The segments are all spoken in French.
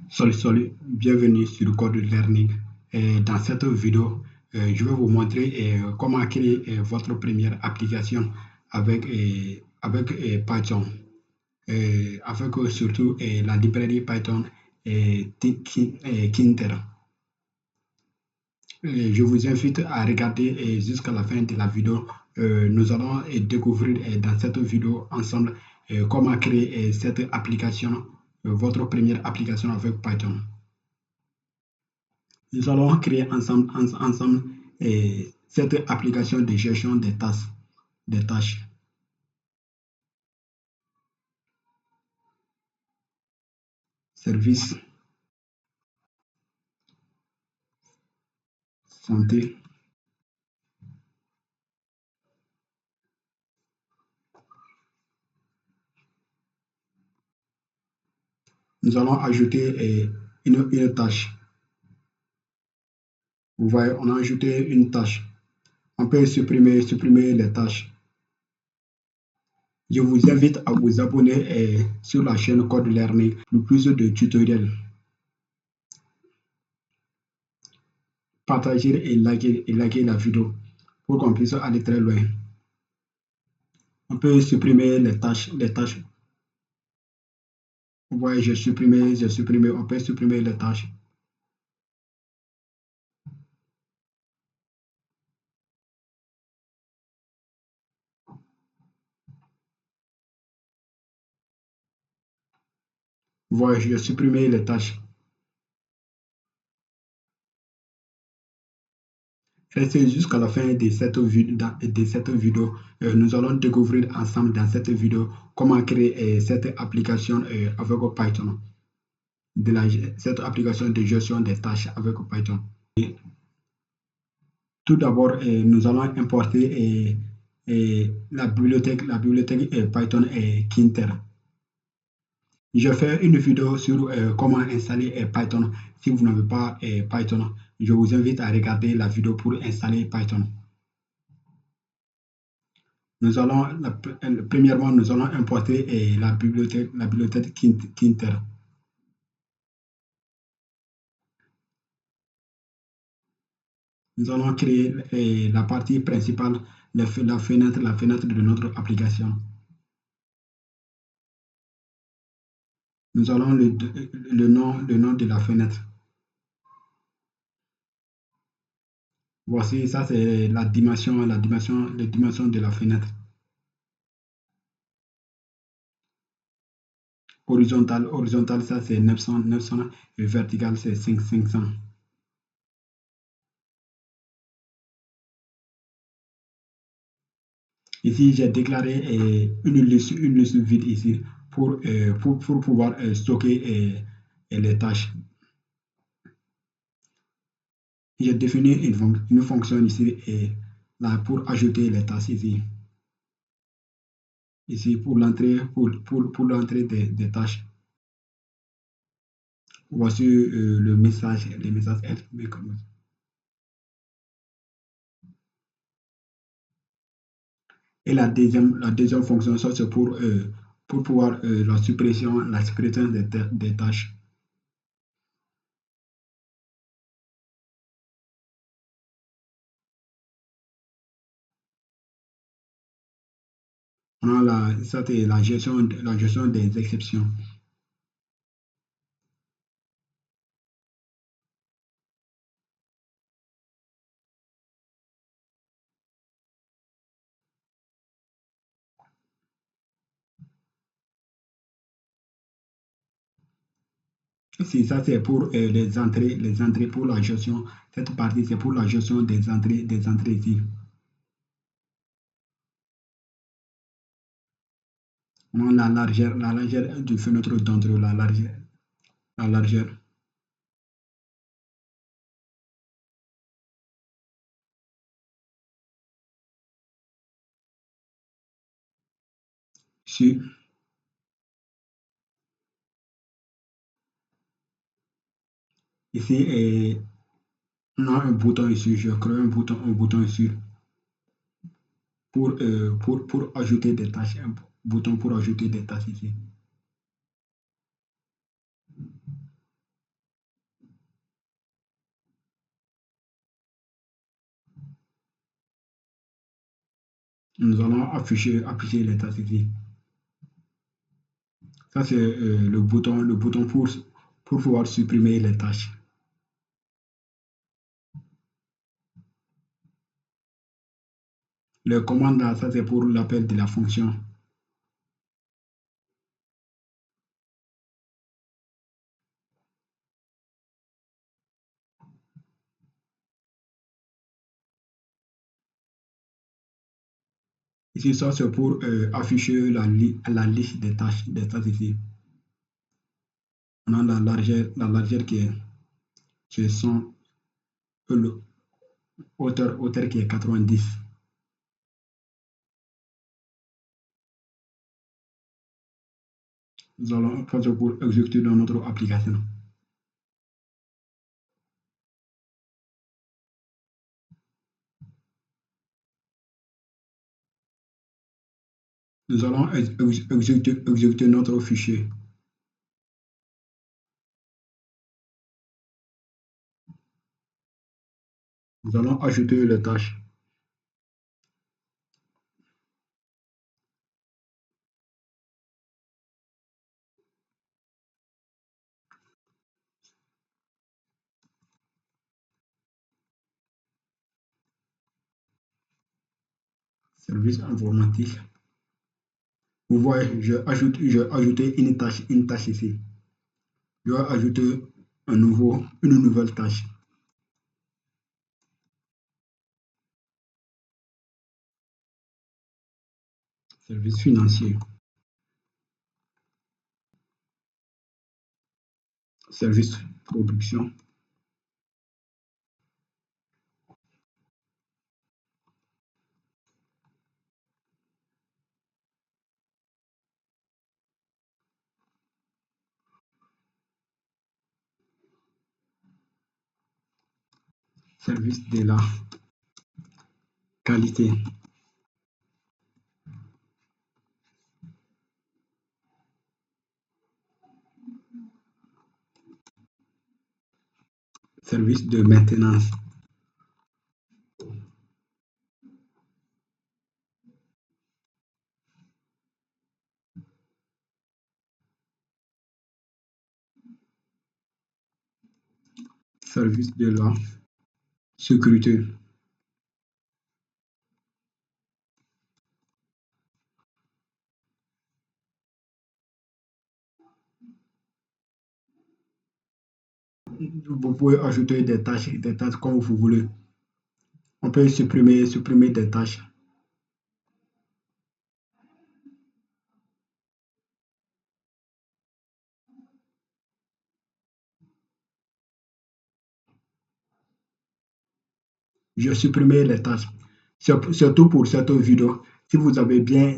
Salut, bienvenue sur Code Learning. Dans cette vidéo, je vais vous montrer comment créer votre première application avec Python, avec surtout la librairie Python Kinter. Je vous invite à regarder jusqu'à la fin de la vidéo. Nous allons découvrir dans cette vidéo ensemble comment créer cette application, votre première application avec Python. Nous allons créer ensemble cette application de gestion des tâches. Service, santé. Nous allons ajouter une tâche. Vous voyez, on a ajouté une tâche. On peut supprimer les tâches. Je vous invite à vous abonner sur la chaîne Code Learning pour plus de tutoriels. Partagez et likez la vidéo pour qu'on puisse aller très loin. On peut supprimer les tâches. Vous voyez, j'ai supprimé. On peut supprimer les tâches. Vous voyez, j'ai supprimé les tâches. Restez jusqu'à la fin de cette vidéo. Nous allons découvrir ensemble dans cette vidéo comment créer cette application avec Python. Cette application de gestion des tâches avec Python. Tout d'abord, nous allons importer la bibliothèque Python Kinter. Je fais une vidéo sur comment installer Python. Si vous n'avez pas Python, je vous invite à regarder la vidéo pour installer Python. Premièrement, nous allons importer la bibliothèque Kinter. Nous allons créer la partie principale, la fenêtre de notre application. Nous allons le nom de la fenêtre. Voici, ça c'est la dimension de la fenêtre. Horizontal, ça c'est 900 et vertical c'est 500. Ici, j'ai déclaré une liste vide ici pour pouvoir stocker les tâches. J'ai défini une fonction ici là pour ajouter les tâches ici. Ici pour l'entrée des tâches. Voici les messages et la deuxième fonction, ça c'est pour pouvoir la suppression des tâches. On a ça c'est la gestion des exceptions. Ici, ça c'est pour les entrées pour la gestion. Cette partie c'est pour la gestion des entrées ici. On a la largeur du fenêtre d'entrée, la largeur. Ici, on a un bouton ici. Je crée un bouton ici pour ajouter des tâches. Un bouton pour ajouter des tâches ici. Nous allons afficher les tâches ici. Ça, c'est le bouton pour pouvoir supprimer les tâches. Les commandes là, ça c'est pour l'appel de la fonction. Ici, ça c'est pour afficher la liste des tâches ici. On a la largeur qui est 100, le hauteur qui est 90. Nous allons faire ça pour exécuter dans notre application. Nous allons exécuter notre fichier. Nous allons ajouter les tâches. Service informatique. Vous voyez, j'ai ajouté une tâche ici. Je vais ajouter une nouvelle tâche. Service financier. Service production. Service de la qualité. Service de maintenance. Service de la sécurité. Vous pouvez ajouter des tâches comme vous voulez. On peut supprimer des tâches. Je supprimer les tâches. Surtout pour cette vidéo. Si vous avez bien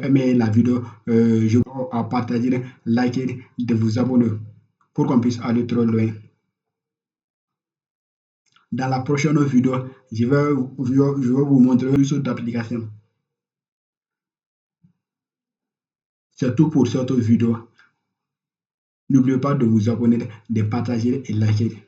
aimé la vidéo, je vous à partager, liker, de vous abonner pour qu'on puisse aller trop loin. Dans la prochaine vidéo, je vais vous montrer une sorte d'application. C'est tout pour cette vidéo. N'oubliez pas de vous abonner, de partager et liker.